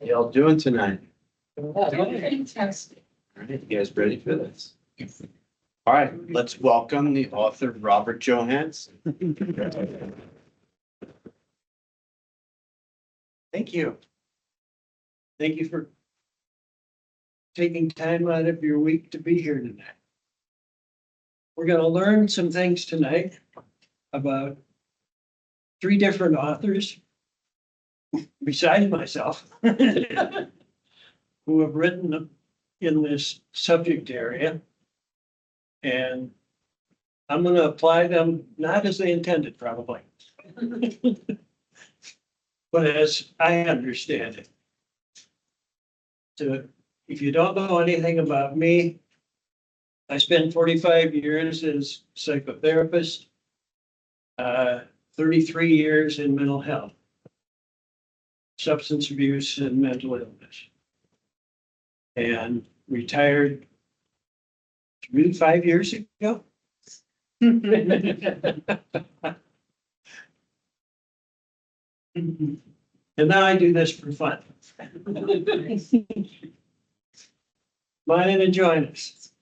Y'all doing tonight? Fantastic. All right, you guys ready for this? All right, let's welcome the author, Robert Johansen. Thank you. Thank you for taking time out of your week to be here tonight. We're going to learn some things tonight about 3 different authors besides myself who have written in this subject area. And I'm going to apply them not as they intended, probably, but as I understand it. So if you don't know anything about me, I spent 45 years as psychotherapist, 33 years in mental health, substance abuse and mental illness. And retired 5 years ago. And now I do this for fun. Mind and join us.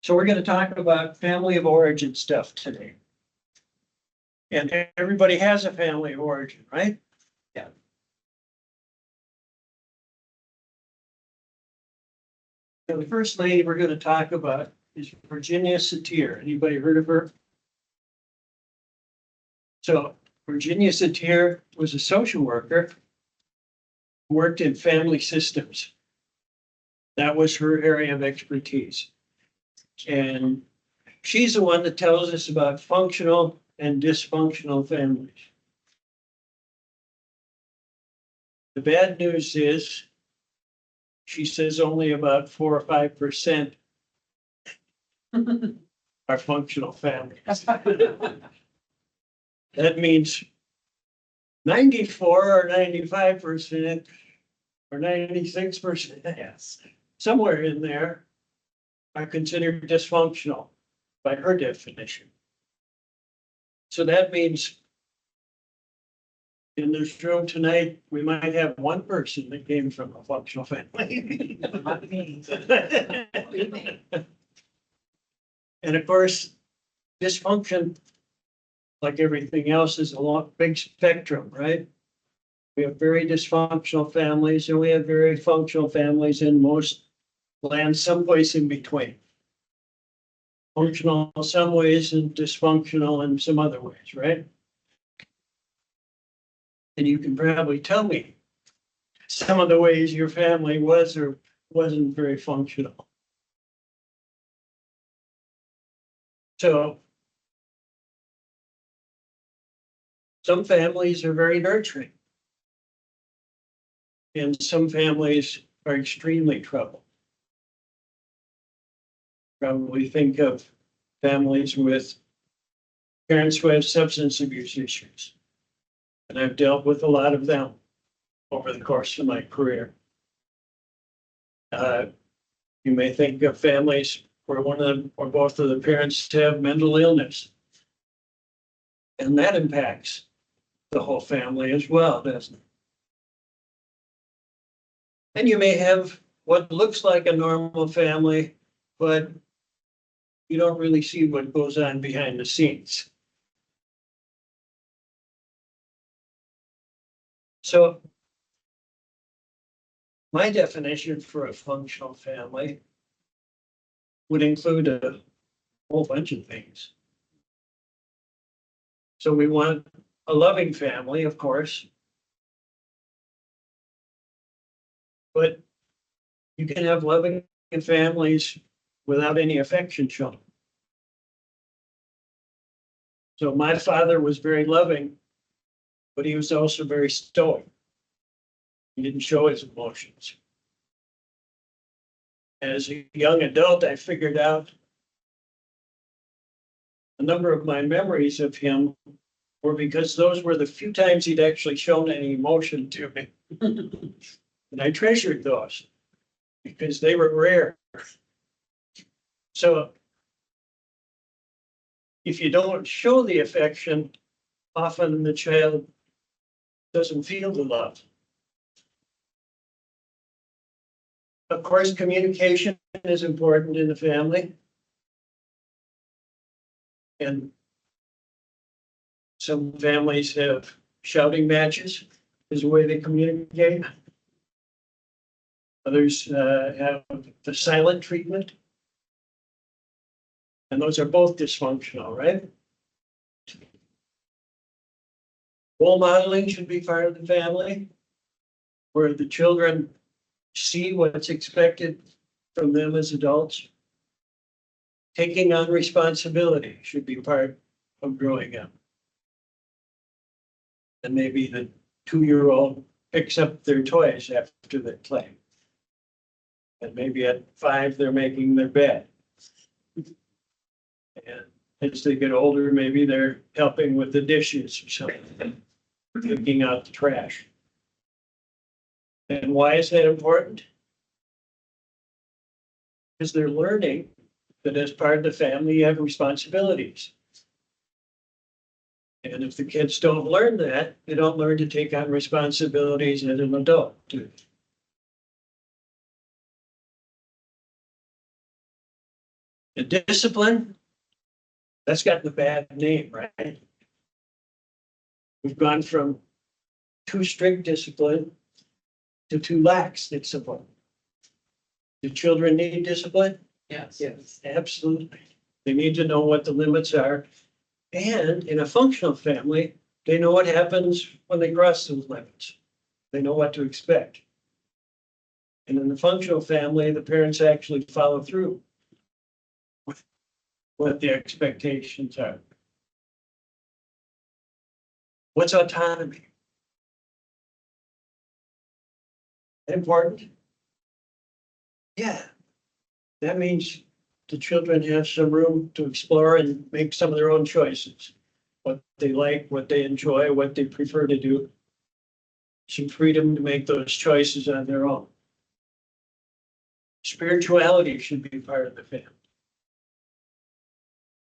So we're going to talk about family of origin stuff today. And everybody has a family of origin, right? Yeah. So the first lady we're going to talk about is Virginia Satir. Anybody heard of her? So Virginia Satir was a social worker who worked in family systems. That was her area of expertise. And she's the one that tells us about functional and dysfunctional families. The bad news is, she says only about 4 or 5% are functional families. That means 94 or 95% or 96%, yes, somewhere in there are considered dysfunctional by her definition. So that means in this room tonight, we might have one person that came from a functional family. And of course, dysfunction, like everything else, is a long, big spectrum, right? We have very dysfunctional families and we have very functional families, and most land someplace in between. Functional in some ways and dysfunctional in some other ways, right? And you can probably tell me some of the ways your family was or wasn't very functional. So some families are very nurturing, and some families are extremely troubled. Probably think of families with parents who have substance abuse issues. And I've dealt with a lot of them over the course of my career. You may think of families where one of them or both of the parents have mental illness. And that impacts the whole family as well, doesn't it? And you may have what looks like a normal family, but you don't really see what goes on behind the scenes. So my definition for a functional family would include a whole bunch of things. So we want a loving family, of course. But you can have loving families without any affection shown. So my father was very loving, but he was also very stoic. He didn't show his emotions. As a young adult, I figured out a number of my memories of him were because those were the few times he'd actually shown any emotion to me. And I treasured those because they were rare. So if you don't show the affection, often the child doesn't feel the love. Of course, communication is important in the family. And some families have shouting matches as a way they communicate. Others have the silent treatment. And those are both dysfunctional, right? Role modeling should be part of the family, where the children see what's expected from them as adults. Taking on responsibility should be part of growing up. And maybe the 2-year-old picks up their toys after they play. And maybe at 5, they're making their bed. And as they get older, maybe they're helping with the dishes or something, taking out the trash. And why is that important? Because they're learning that as part of the family, you have responsibilities. And if the kids don't learn that, they don't learn to take on responsibilities as an adult, too. And discipline, that's gotten a bad name, right? We've gone from too strict discipline to too lax discipline. Do children need discipline? Yes. Yes, absolutely. They need to know what the limits are. And in a functional family, they know what happens when they cross those limits. They know what to expect. And in the functional family, the parents actually follow through with what the expectations are. What's autonomy? Important? Yeah. That means the children have some room to explore and make some of their own choices. What they like, what they enjoy, what they prefer to do. Some freedom to make those choices on their own. Spirituality should be part of the family.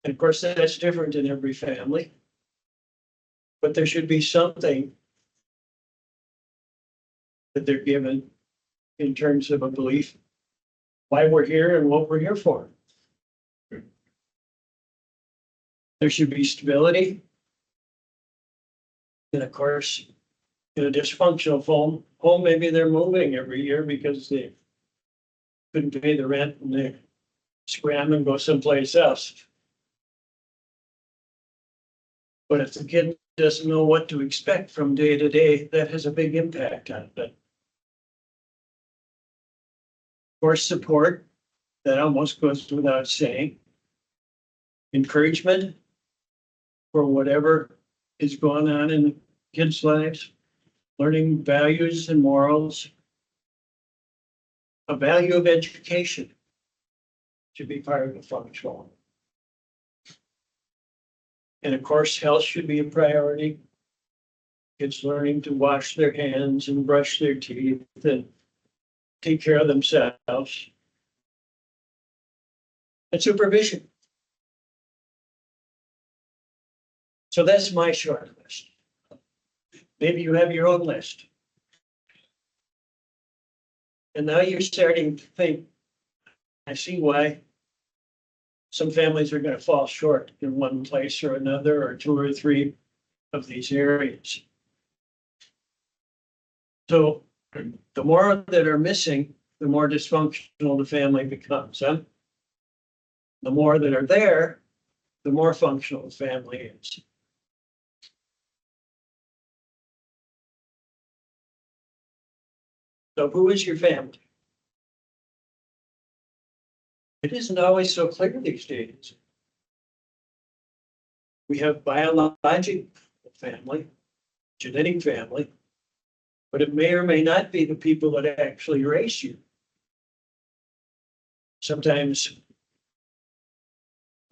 And of course, that's different in every family. But there should be something that they're given in terms of a belief, why we're here and what we're here for. There should be stability. And of course, in a dysfunctional home, maybe they're moving every year because they couldn't pay the rent and they scram and go someplace else. But if the kid doesn't know what to expect from day to day, that has a big impact on it. Of course, support, that almost goes without saying. Encouragement for whatever is going on in the kids' lives, learning values and morals. A value of education should be part of the functional. And of course, health should be a priority. Kids learning to wash their hands and brush their teeth and take care of themselves. And supervision. So that's my short list. Maybe you have your own list. And now you're starting to think, I see why some families are going to fall short in one place or another, or 2 or 3 of these areas. So the more that are missing, the more dysfunctional the family becomes. Huh? The more that are there, the more functional the family is. So who is your family? It isn't always so clear these days. We have biological family, genetic family, but it may or may not be the people that actually raise you. Sometimes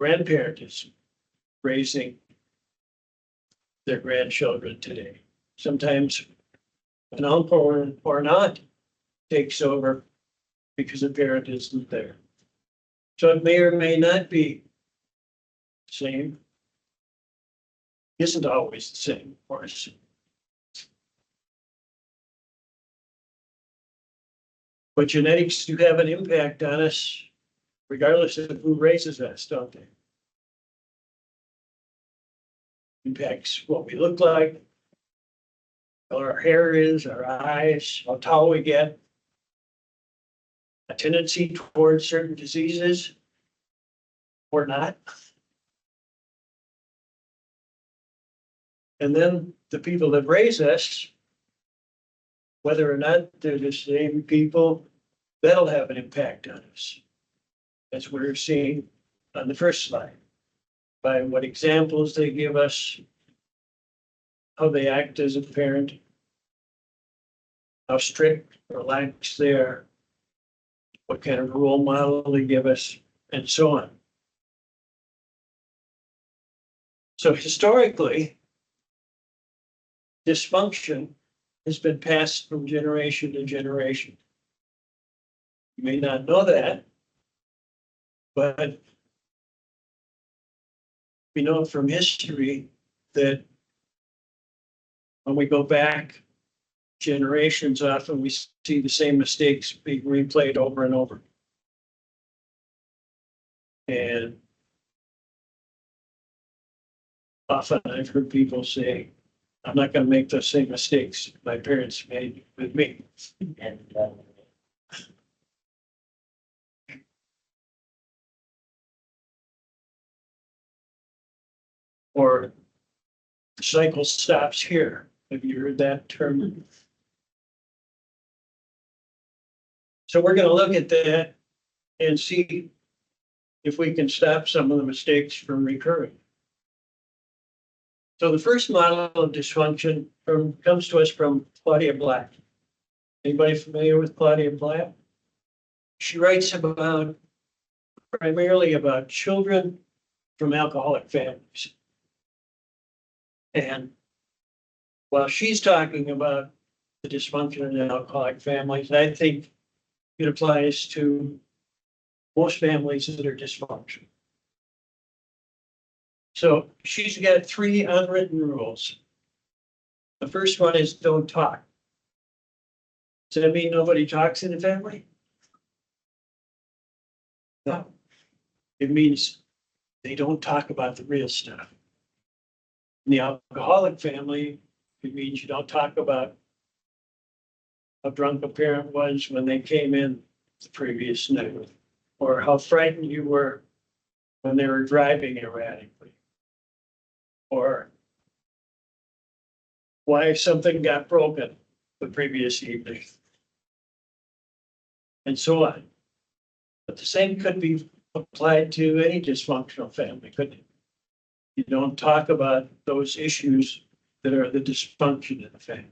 grandparent is raising their grandchildren today. Sometimes an uncle or an aunt takes over because a parent isn't there. So it may or may not be the same. isn't always the same, of course. But genetics do have an impact on us, regardless of who raises us, don't they? Impacts what we look like, how our hair is, our eyes, how tall we get, a tendency towards certain diseases or not. And then the people that raise us, whether or not they're the same people, that'll have an impact on us. As we're seeing on the first slide, by what examples they give us, how they act as a parent, how strict or lax they are, what kind of role model they give us, and so on. So historically, dysfunction has been passed from generation to generation. You may not know that, but we know from history that when we go back generations, often we see the same mistakes being replayed over and over. And often I've heard people say, I'm not going to make those same mistakes my parents made with me. And or the cycle stops here. Have you heard that term? So we're going to look at that and see if we can stop some of the mistakes from recurring. So the first model of dysfunction comes to us from Claudia Black. Anybody familiar with Claudia Black? She writes primarily about children from alcoholic families. And while she's talking about the dysfunction in alcoholic families, I think it applies to most families that are dysfunctional. So she's got 3 unwritten rules. The first one is don't talk. Does that mean nobody talks in the family? No. It means they don't talk about the real stuff. In the alcoholic family, it means you don't talk about how drunk a parent was when they came in the previous night, or how frightened you were when they were driving erratically, or why something got broken the previous evening, and so on. But the same could be applied to any dysfunctional family, couldn't it? You don't talk about those issues that are the dysfunction in the family.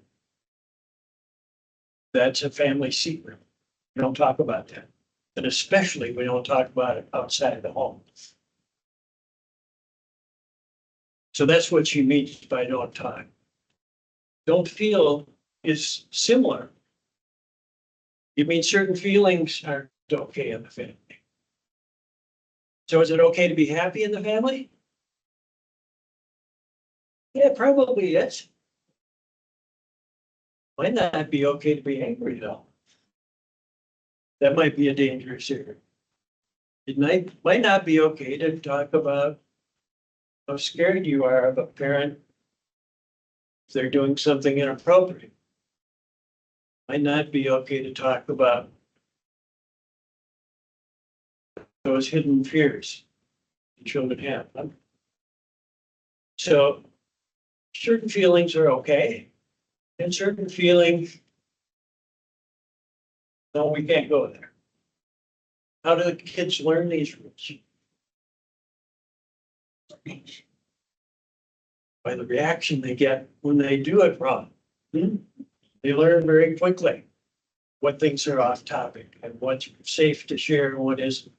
That's a family secret. We don't talk about that. And especially we don't talk about it outside the home. So that's what she means by don't talk. Don't feel is similar. It means certain feelings aren't okay in the family. So is it okay to be happy in the family? Yeah, probably is. Might not be okay to be angry though. That might be a dangerous area. It might not be okay to talk about how scared you are of a parent if they're doing something inappropriate. Might not be okay to talk about those hidden fears children have. So certain feelings are okay, and certain feelings, no, we can't go there. How do the kids learn these rules? By the reaction they get when they do it wrong. They learn very quickly what things are off topic and what's safe to share and what isn't.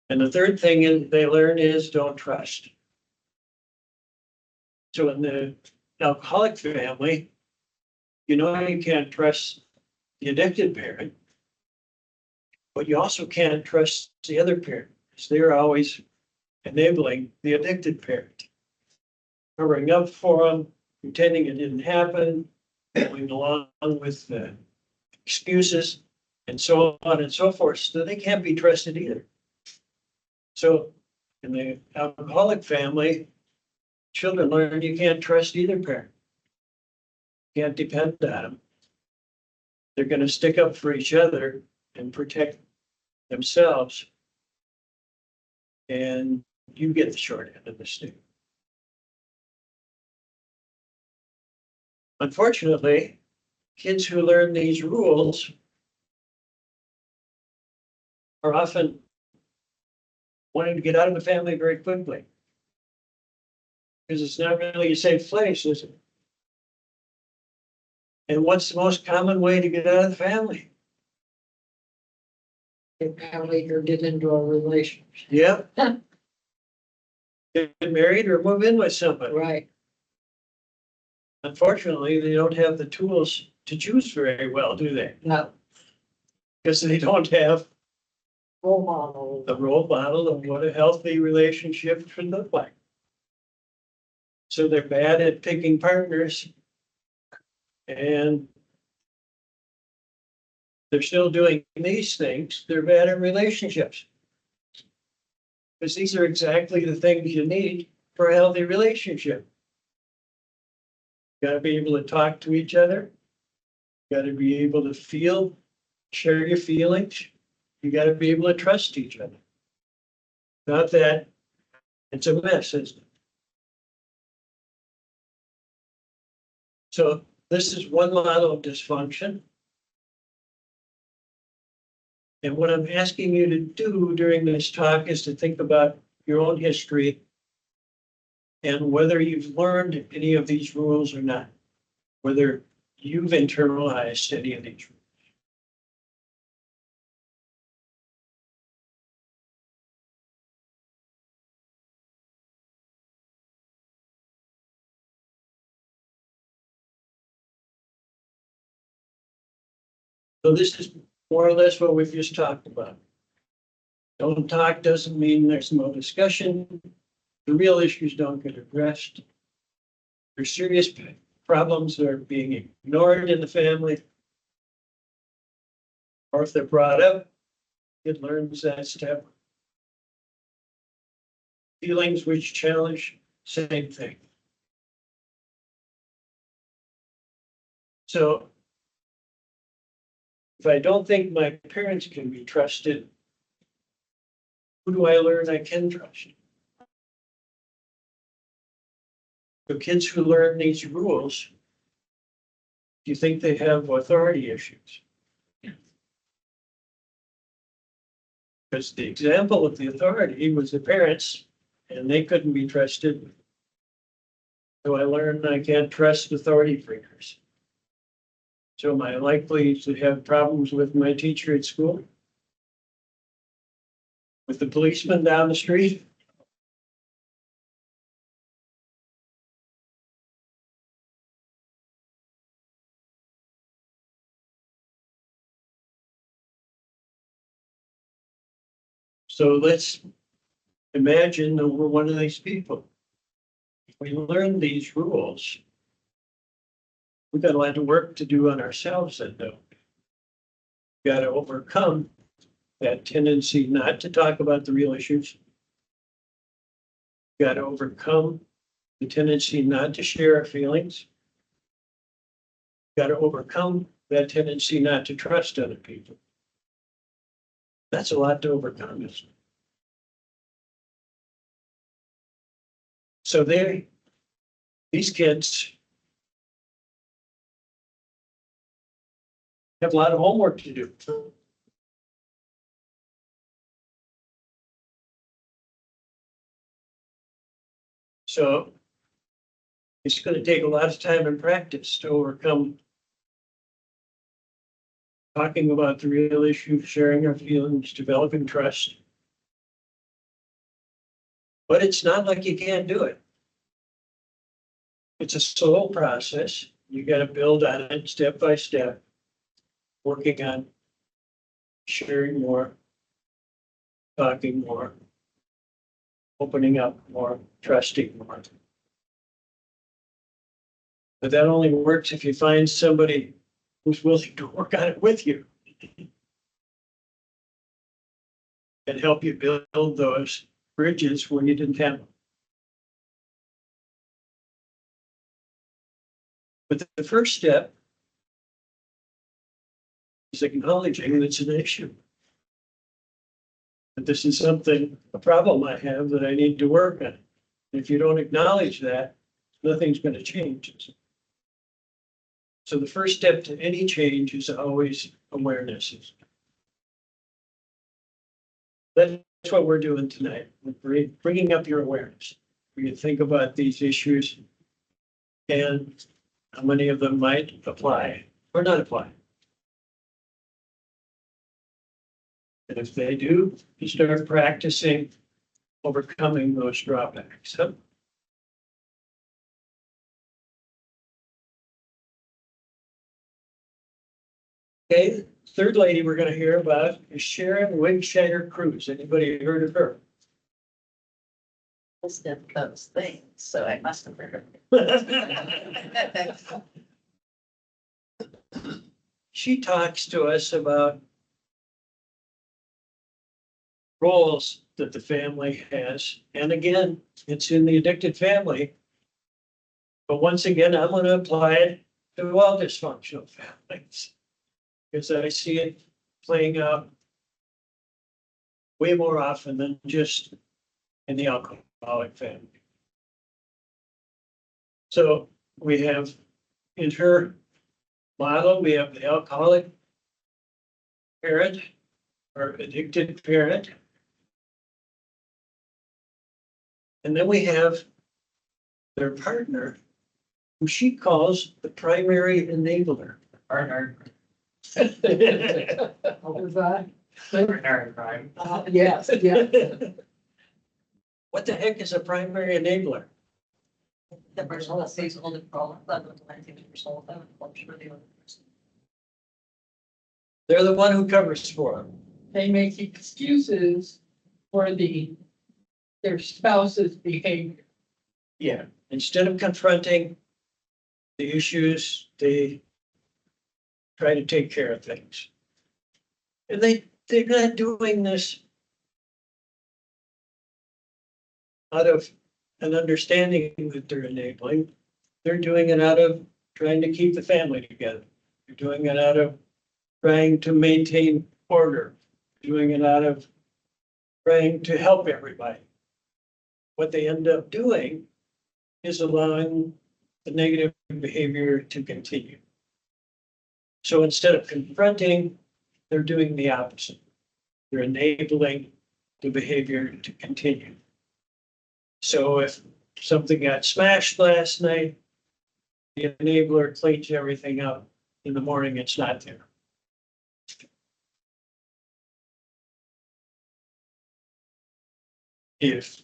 And the third thing is they learn is don't trust. So in the alcoholic family, you know you can't trust the addicted parent, but you also can't trust the other parent because they're always enabling the addicted parent. Covering up for them, pretending it didn't happen, going along with the excuses and so on and so forth, so they can't be trusted either. So in the alcoholic family, children learn you can't trust either parent. Can't depend on them. They're going to stick up for each other and protect themselves. And you get the short end of the stick. Unfortunately, kids who learn these rules are often wanting to get out of the family very quickly. Because it's not really a safe place, is it? And what's the most common way to get out of the family? Get married or get into a relationship. Yep. Get married or move in with somebody. Right. Unfortunately, they don't have the tools to choose very well, do they? No. Because they don't have Role model. the role model of what a healthy relationship should look like. So they're bad at picking partners. And they're still doing these things. They're bad at relationships. Because these are exactly the things you need for a healthy relationship. You gotta be able to talk to each other. You gotta be able to feel, share your feelings. You gotta be able to trust each other. Not that, it's a mess, isn't it? So this is one model of dysfunction. And what I'm asking you to do during this talk is to think about your own history and whether you've learned any of these rules or not, whether you've internalized any of these rules. So this is more or less what we've just talked about. Don't talk doesn't mean there's no discussion. The real issues don't get addressed. There's serious problems that are being ignored in the family. Or if they're brought up, it learns that step. Feelings which challenge, same thing. So if I don't think my parents can be trusted, who do I learn I can trust? So kids who learn these rules, do you think they have authority issues? Because the example of the authority was the parents, and they couldn't be trusted. So I learned I can't trust authority figures. So am I likely to have problems with my teacher at school? With the policeman down the street? So let's imagine that we're one of these people. If we learn these rules, we've got a lot of work to do on ourselves and though. We've got to overcome that tendency not to talk about the real issues. We've got to overcome the tendency not to share our feelings. We've got to overcome that tendency not to trust other people. That's a lot to overcome, isn't it? So these kids have a lot of homework to do. So it's going to take a lot of time and practice to overcome talking about the real issue, sharing our feelings, developing trust. But it's not like you can't do it. It's a slow process. You got to build on it step by step, working on sharing more, talking more. opening up more, trusting more. But that only works if you find somebody who's willing to work on it with you. And help you build those bridges where you didn't have them. But the first step is acknowledging that it's an issue. That this is something, a problem I have that I need to work on. If you don't acknowledge that, nothing's going to change. So the first step to any change is always awareness. That's what we're doing tonight. We're bringing up your awareness. We can think about these issues and how many of them might apply or not apply. And if they do, you start practicing overcoming those drawbacks. Okay, third lady we're going to hear about is Sharon Wigshire Cruz. Anybody heard of her? List of those things, so I must have heard of it. She talks to us about roles that the family has. And again, it's in the addicted family. But once again, I'm going to apply it to all dysfunctional families. Because I see it playing out way more often than just in the alcoholic family. So we have in her model, we have the alcoholic parent or addicted parent. And then we have their partner, who she calls the primary enabler. Partner. What was that? Partner, right? Yes, yeah. What the heck is a primary enabler? The person that stays on the problem, that would like to resolve them, for the other person. They're the one who covers for them. They make excuses for their spouse's behavior. Yeah, instead of confronting the issues, they try to take care of things. And they're not doing this out of an understanding that they're enabling. They're doing it out of trying to keep the family together. They're doing it out of trying to maintain order, doing it out of trying to help everybody. What they end up doing is allowing the negative behavior to continue. So instead of confronting, they're doing the opposite. They're enabling the behavior to continue. So if something got smashed last night, the enabler cleans everything up. In the morning, it's not there. If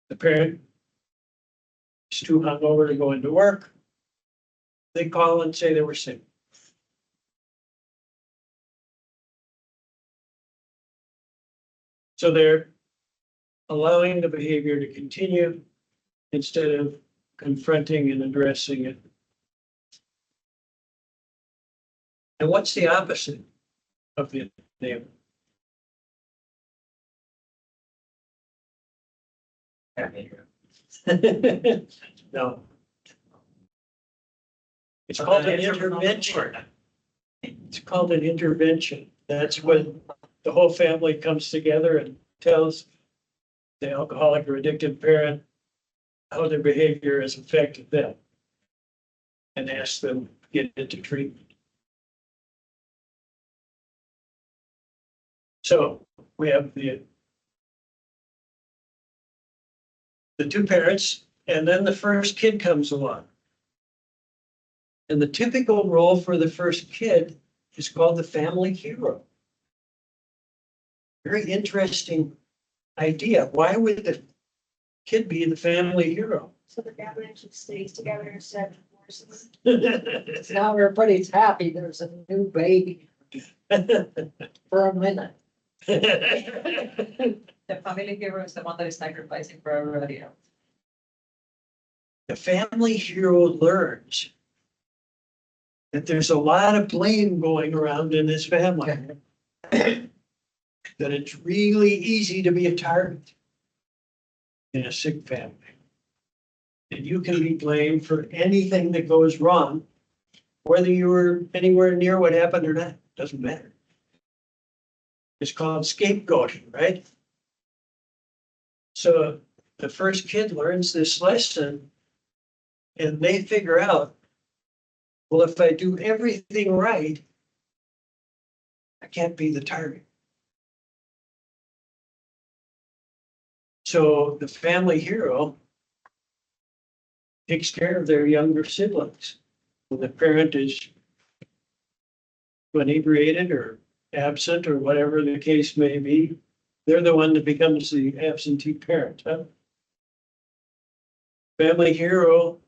the parent is too hungover to go into work, they call and say they were sick. So they're allowing the behavior to continue instead of confronting and addressing it. And what's the opposite of the enabler? No. It's called an intervention. It's called an intervention. That's when the whole family comes together and tells the alcoholic or addicted parent how their behavior has affected them and asks them to get into treatment. So we have the two parents, and then the first kid comes along. And the typical role for the first kid is called the family hero. Very interesting idea. Why would the kid be the family hero? So the family actually stays together instead of divorces. Now everybody's happy, there's a new baby for a minute. The family hero is the one that is sacrificing for everybody else. The family hero learns that there's a lot of blame going around in this family. That it's really easy to be a target in a sick family. And you can be blamed for anything that goes wrong, whether you were anywhere near what happened or not, doesn't matter. It's called scapegoating, right? So the first kid learns this lesson and they figure out, well, if I do everything right, I can't be the target. So the family hero takes care of their younger siblings. When the parent is inebriated or absent or whatever the case may be, they're the one that becomes the absentee parent, huh? Family hero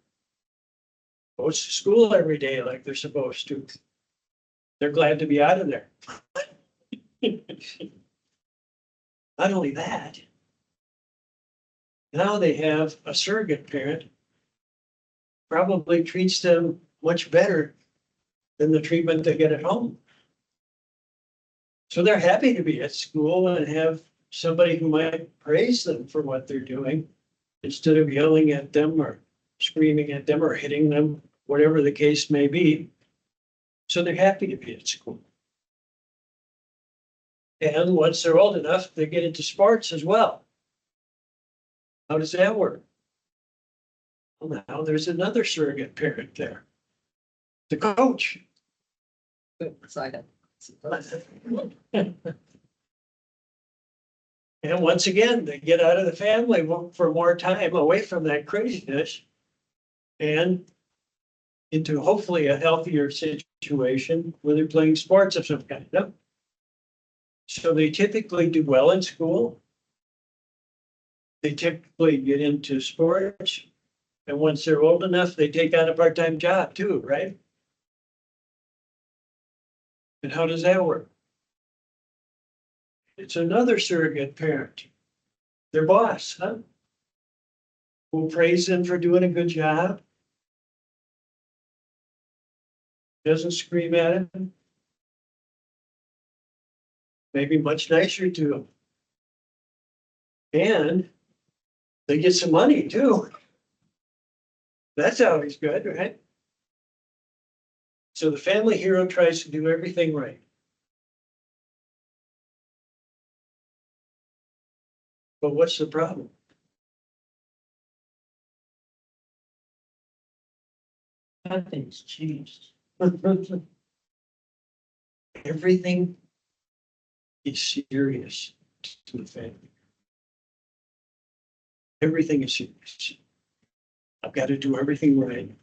goes to school every day like they're supposed to. They're glad to be out of there. Not only that, now they have a surrogate parent, probably treats them much better than the treatment they get at home. So they're happy to be at school and have somebody who might praise them for what they're doing instead of yelling at them or screaming at them or hitting them, whatever the case may be. So they're happy to be at school. And once they're old enough, they get into sports as well. How does that work? Well, now there's another surrogate parent there, the coach. Excited. And once again, they get out of the family for more time away from that craziness and into hopefully a healthier situation where they're playing sports of some kind. No? So they typically do well in school. They typically get into sports. And once they're old enough, they take on a part-time job too, right? And how does that work? It's another surrogate parent, their boss, huh? Who praise them for doing a good job. Doesn't scream at them. Maybe much nicer to them. And they get some money too. That's always good, right? So the family hero tries to do everything right. But what's the problem? Nothing's changed. Everything is serious to the family. Everything is serious. I've got to do everything right.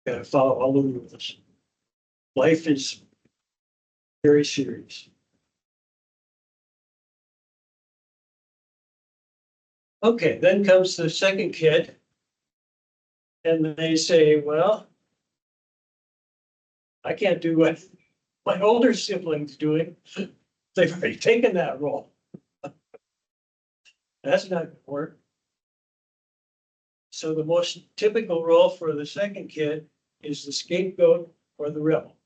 Got to follow all the rules. Life is very serious. Okay, then comes the second kid. And they say, well, I can't do what my older siblings doing. They've already taken that role. That's not gonna work. So the most typical role for the second kid is the scapegoat or the rebel.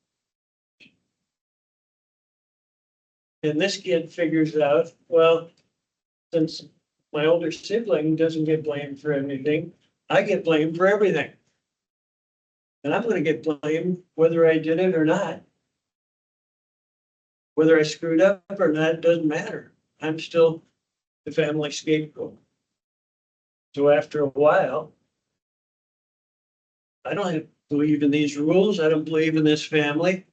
And this kid figures out, well, since my older sibling doesn't get blamed for anything, I get blamed for everything. And I'm gonna get blamed whether I did it or not. Whether I screwed up or not, doesn't matter. I'm still the family scapegoat. So after a while, I don't believe in these rules. I don't believe in this family.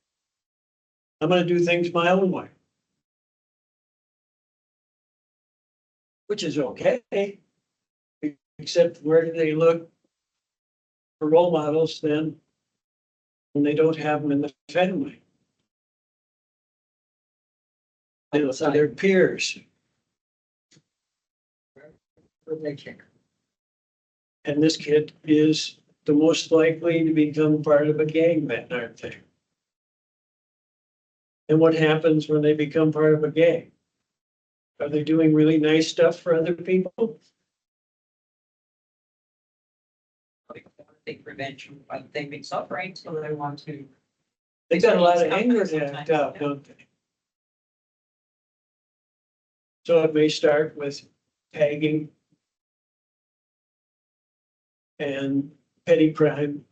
I'm gonna do things my own way. Which is okay. Except where do they look for role models then when they don't have them in the family? They look to their peers. And this kid is the most likely to become part of a gang then, aren't they? And what happens when they become part of a gang? Are they doing really nice stuff for other people? Take revenge from what they've been suffering, so they want to. They got a lot of anger to act out, don't they? So it may start with tagging and petty crime.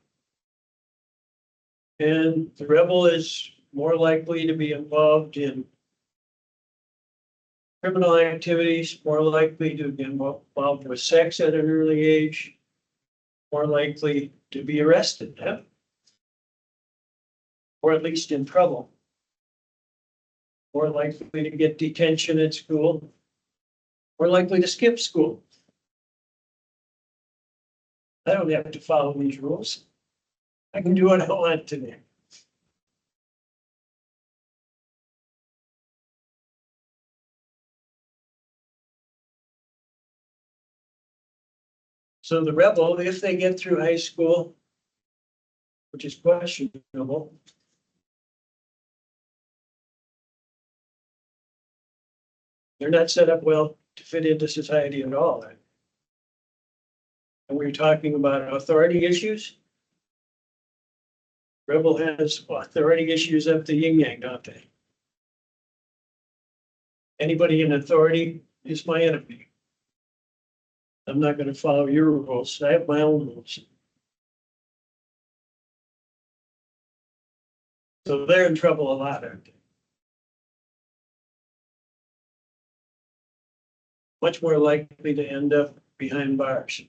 And the rebel is more likely to be involved in criminal activities, more likely to be involved with sex at an early age, more likely to be arrested, huh? Or at least in trouble. More likely to get detention at school, more likely to skip school. I don't have to follow these rules. I can do what I want today. So the rebel, if they get through high school, which is questionable, they're not set up well to fit into society at all. And we're talking about authority issues. Rebel has authority issues up the yin yang, don't they? Anybody in authority is my enemy. I'm not going to follow your rules. I have my own rules. So they're in trouble a lot, aren't they? Much more likely to end up behind bars.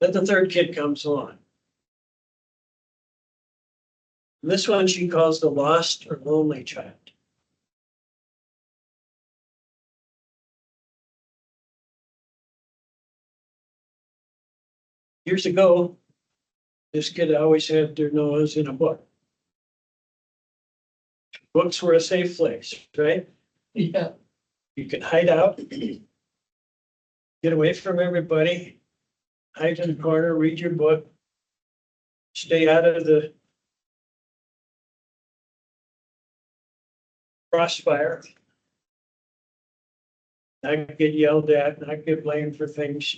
Then the third kid comes along. This one she calls the lost or lonely child. Years ago, this kid always had their nose in a book. Books were a safe place, right? Yeah. You could hide out, get away from everybody, hide in the corner, read your book, stay out of the crossfire, not get yelled at, not get blamed for things.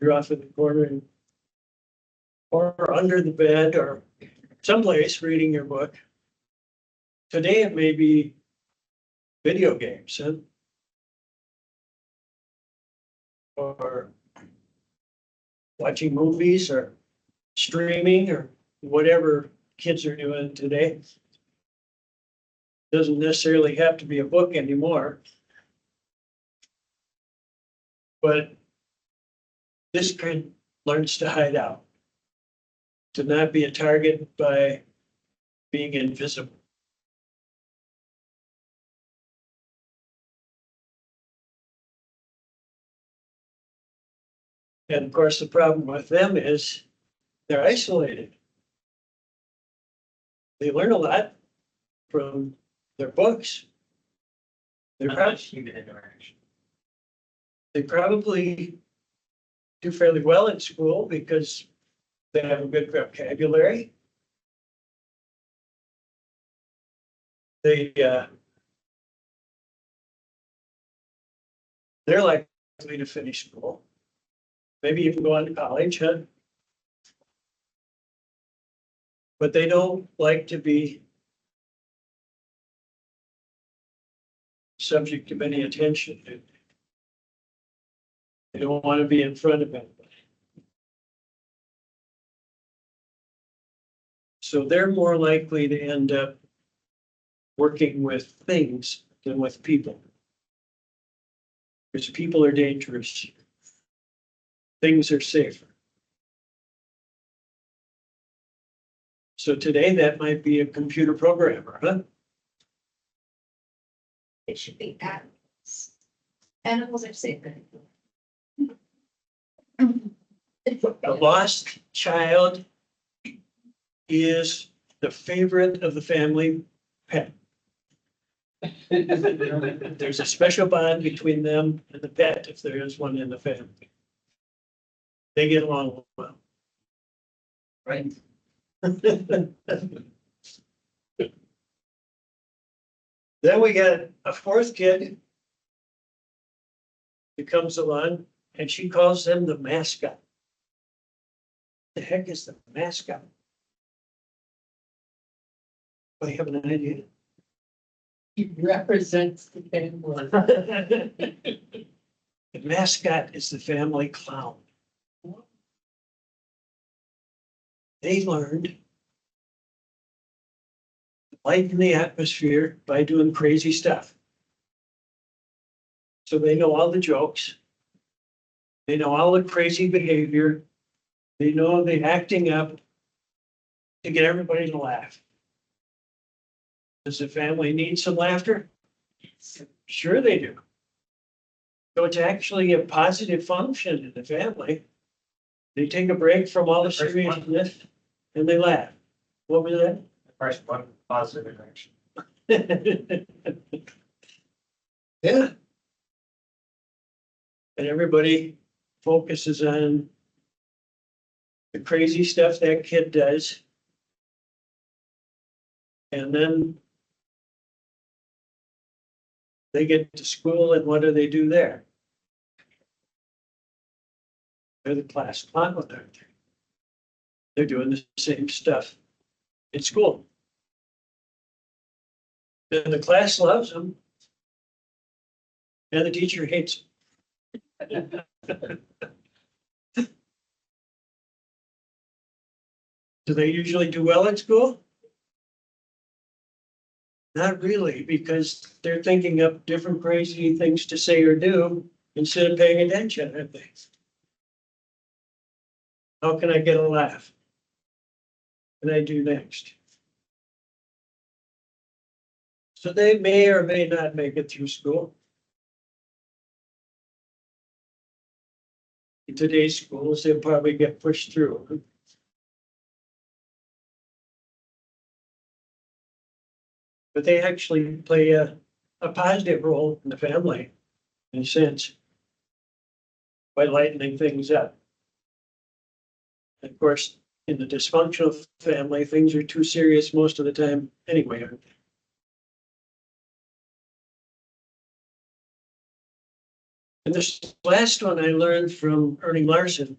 You're off in the corner and or under the bed or someplace reading your book. Today it may be video games, huh? Or watching movies or streaming or whatever kids are doing today. Doesn't necessarily have to be a book anymore. But this kid learns to hide out, to not be a target by being invisible. And of course, the problem with them is they're isolated. They learn a lot from their books. They're they probably do fairly well in school because they have a good vocabulary. They're likely to finish school, maybe even go on to college, huh? But they don't like to be subject of any attention. They don't want to be in front of anybody. So they're more likely to end up working with things than with people. Because people are dangerous. Things are safer. So today that might be a computer programmer, huh? It should be animals. Animals are safer. A lost child is the favorite of the family pet. There's a special bond between them and the pet if there is one in the family. They get along well. Right. Then we got a fourth kid who comes along and she calls them the mascot. The heck is the mascot? I have an idea. He represents the family. The mascot is the family clown. They learned to lighten the atmosphere by doing crazy stuff. So they know all the jokes. They know all the crazy behavior. They know the acting up to get everybody to laugh. Does the family need some laughter? Sure they do. So it's actually a positive function in the family. They take a break from all the seriousness and they laugh. What was that? First one, positive interaction. Yeah. And everybody focuses on the crazy stuff that kid does. And then they get to school and what do they do there? They're the class clown, aren't they? They're doing the same stuff in school. And the class loves them. And the teacher hates them. Do they usually do well at school? Not really, because they're thinking up different crazy things to say or do instead of paying attention, aren't they? How can I get a laugh? What can I do next? So they may or may not make it through school. In today's schools, they'll probably get pushed through. But they actually play a positive role in the family, in a sense, by lightening things up. And of course, in the dysfunctional family, things are too serious most of the time anyway. And this last one I learned from Ernie Larson,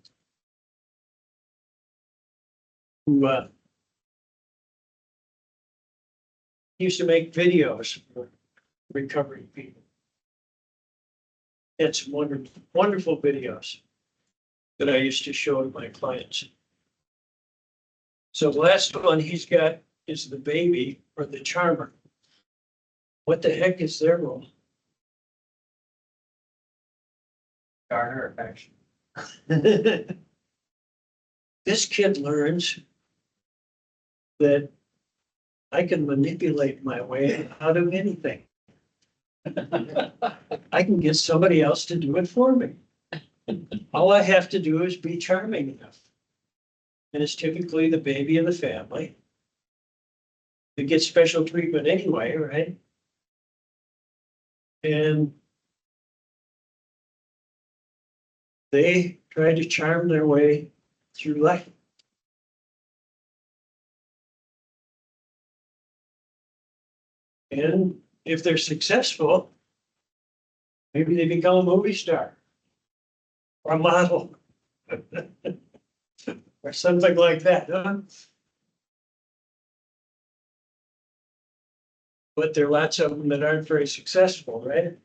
who used to make videos for recovering people. He had some wonderful, wonderful videos that I used to show to my clients. So the last one he's got is the baby or the charmer. What the heck is their role? Garner affection. This kid learns that I can manipulate my way out of anything. I can get somebody else to do it for me. All I have to do is be charming enough. And it's typically the baby of the family that gets special treatment anyway, right? And they try to charm their way through life. And if they're successful, maybe they become a movie star or a model or something like that, huh? But there are lots of them that aren't very successful, right?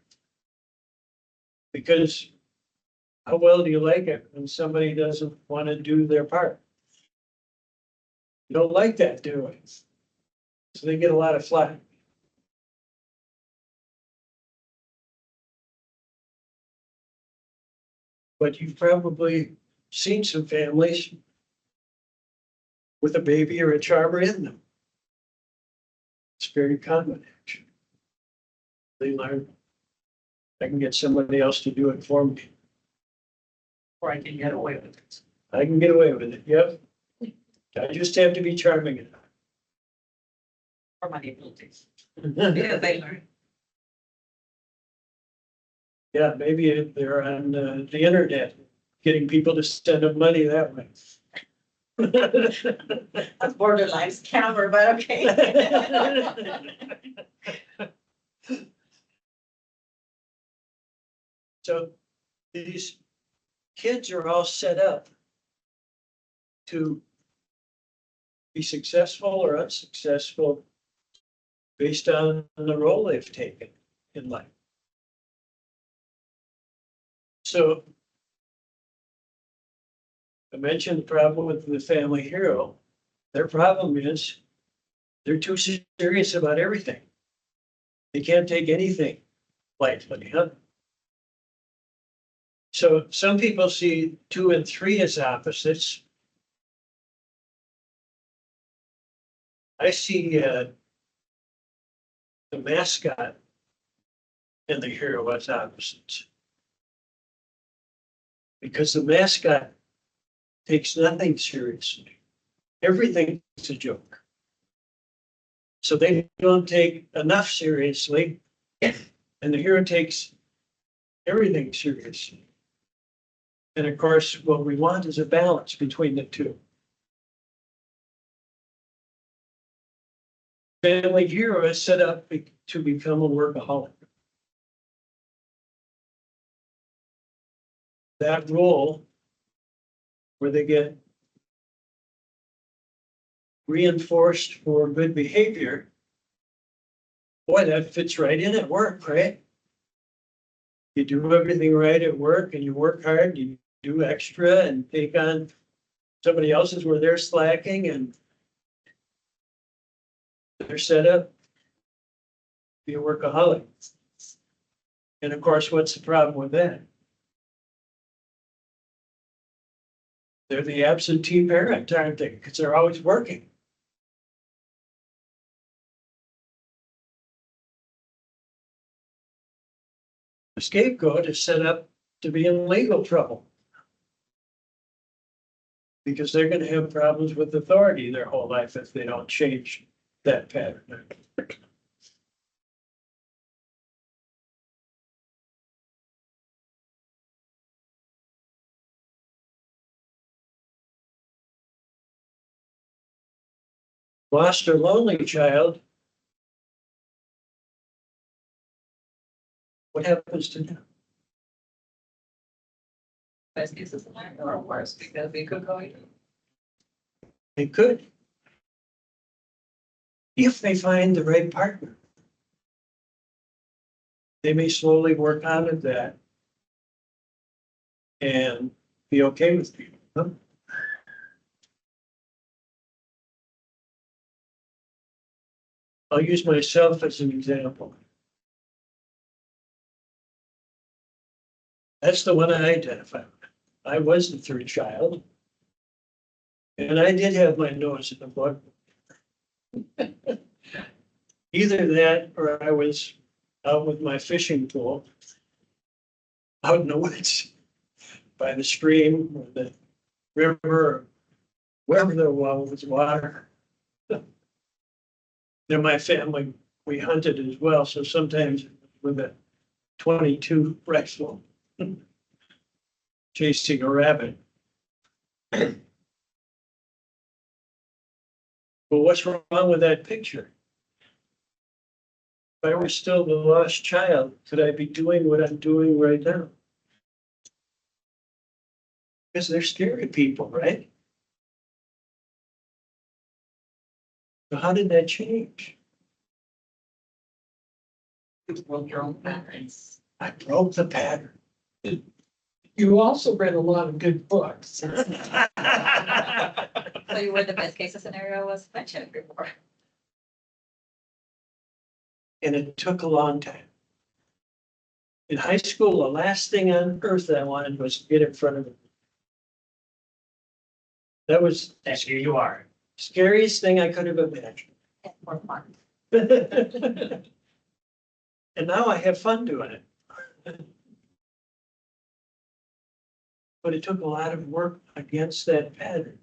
Because how well do you like it when somebody doesn't want to do their part? You don't like that, do we? So they get a lot of flack. But you've probably seen some families with a baby or a charmer in them. It's very common, actually. They learn, I can get somebody else to do it for me. Or I can get away with it. I can get away with it, yep. I just have to be charming enough. Or manipulative. Yeah, they learn. Yeah, maybe they're on the internet, getting people to send them money that way. That's borderline scammer, but okay. So these kids are all set up to be successful or unsuccessful based on the role they've taken in life. So I mentioned the problem with the family hero. Their problem is they're too serious about everything. They can't take anything lightly, huh? So some people see 2 and 3 as opposites. I see the mascot and the hero as opposites. Because the mascot takes nothing seriously. Everything's a joke. So they don't take enough seriously, and the hero takes everything seriously. And of course, what we want is a balance between the two. Family hero is set up to become a workaholic. That role where they get reinforced for good behavior, boy, that fits right in at work, right? You do everything right at work and you work hard, you do extra and take on somebody else's where they're slacking and they're set up to be a workaholic. And of course, what's the problem with that? They're the absentee parent, aren't they? Because they're always working. The scapegoat is set up to be in legal trouble. Because they're gonna have problems with authority their whole life if they don't change that pattern. Lost or lonely child. What happens to them? Best case scenario or worse, because they could go either. They could. If they find the right partner. They may slowly work out of that. And be okay with people. Huh? I'll use myself as an example. That's the one I identified. I was the 3rd child. And I did have my nose in the book. Either that or I was out with my fishing pole. Out in the woods. By the stream or the river, or wherever there was water. In my family, we hunted as well, so sometimes with a 22 rifle chasing a rabbit. But what's wrong with that picture? If I were still the lost child, could I be doing what I'm doing right now? Because they're scary people, right? So how did that change? You broke your own patterns. I broke the pattern. You also read a lot of good books. So you were the best case scenario was mentioned before. And it took a long time. In high school, the last thing on earth I wanted was to get in front of it. That was, And here you are. scariest thing I could have imagined. More fun. And now I have fun doing it. But it took a lot of work against that pattern.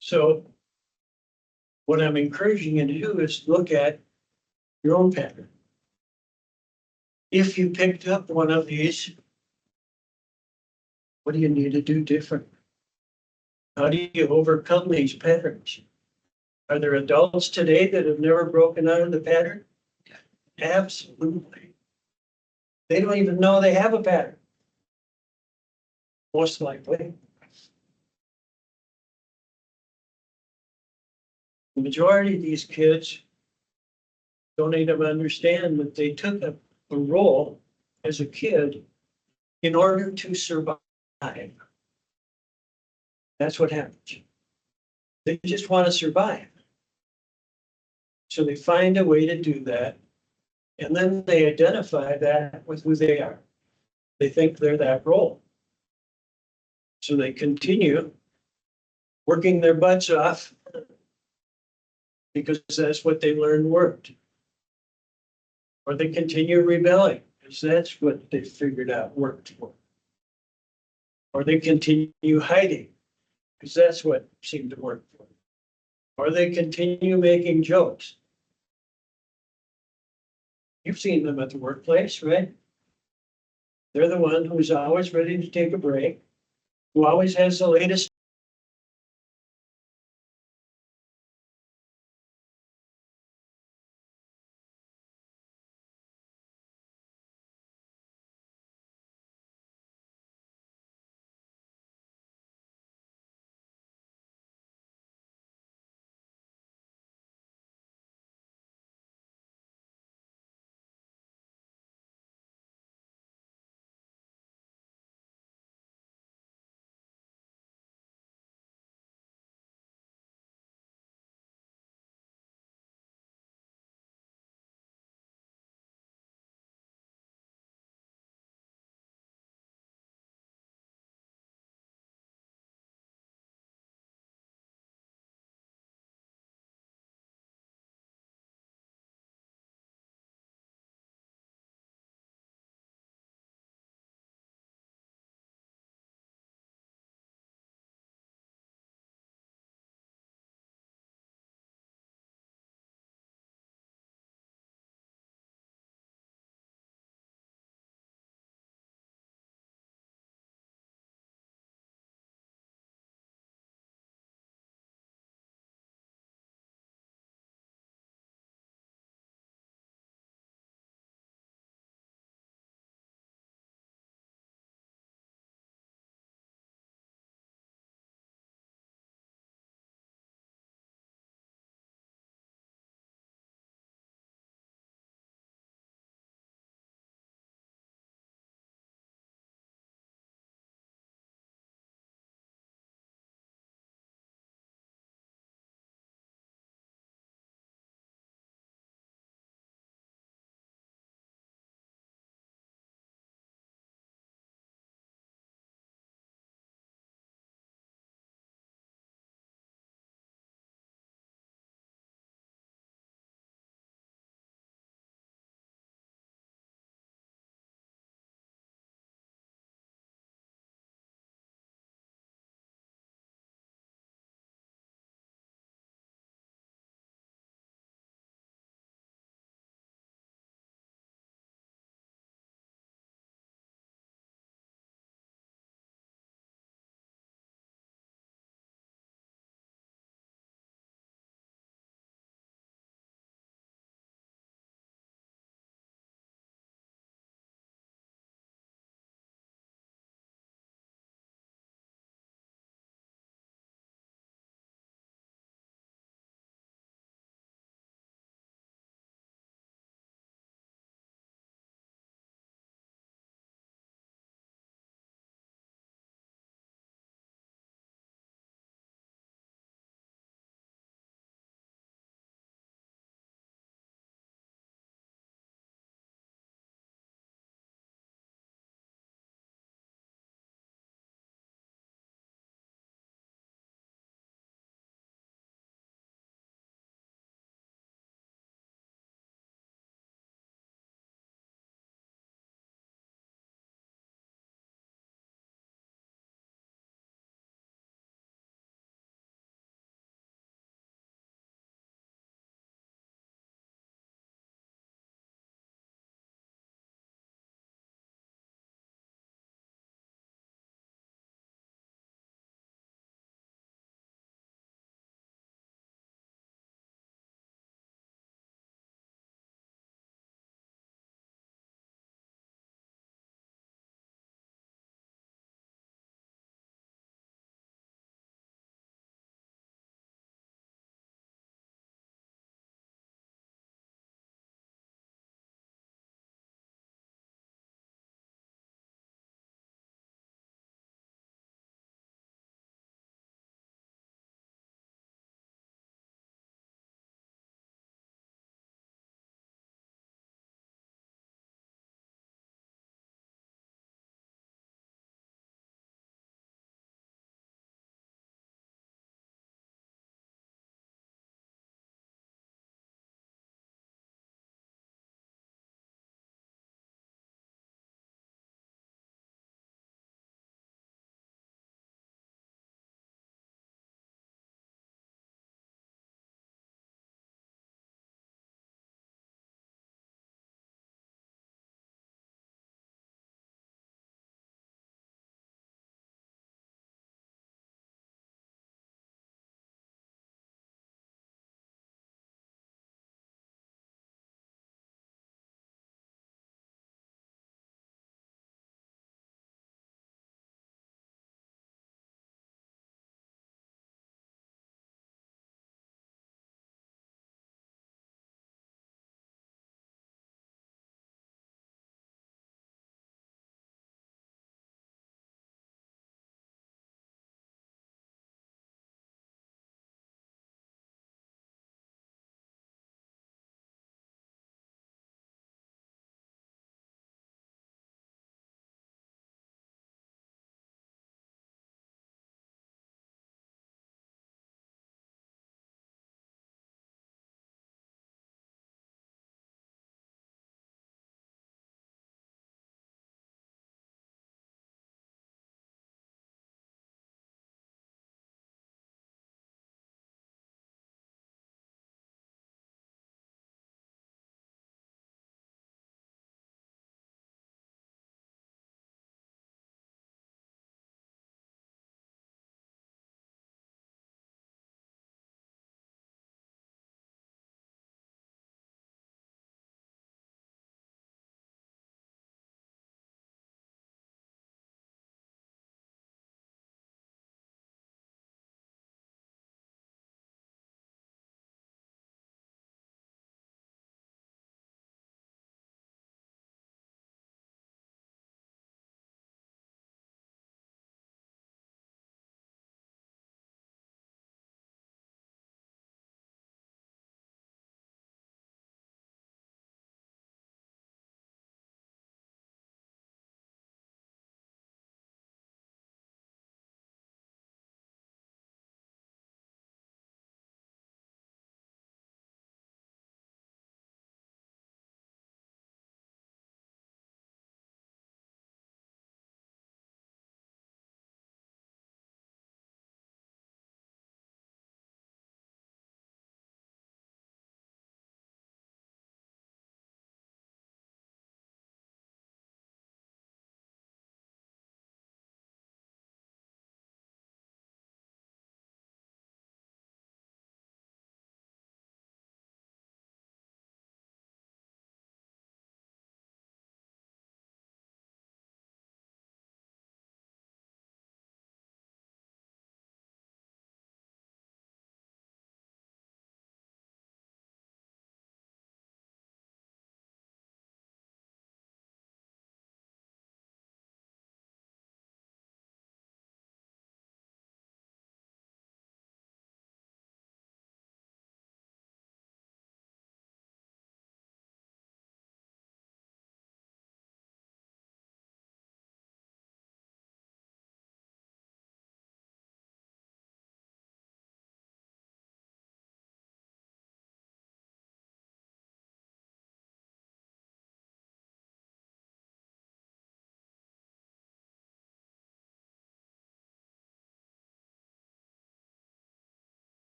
So what I'm encouraging you to do is look at your own pattern. If you picked up one of these, what do you need to do different? How do you overcome these patterns? Are there adults today that have never broken out of the pattern? Absolutely. They don't even know they have a pattern. Most likely. The majority of these kids don't even understand that they took a role as a kid in order to survive. That's what happens. They just want to survive. So they find a way to do that. And then they identify that with who they are. They think they're that role. So they continue working their butts off because that's what they learned worked. Or they continue rebelling because that's what they figured out worked for them. Or they continue hiding because that's what seemed to work for them. Or they continue making jokes. You've seen them at the workplace, right? They're the one who's always ready to take a break, who always has the latest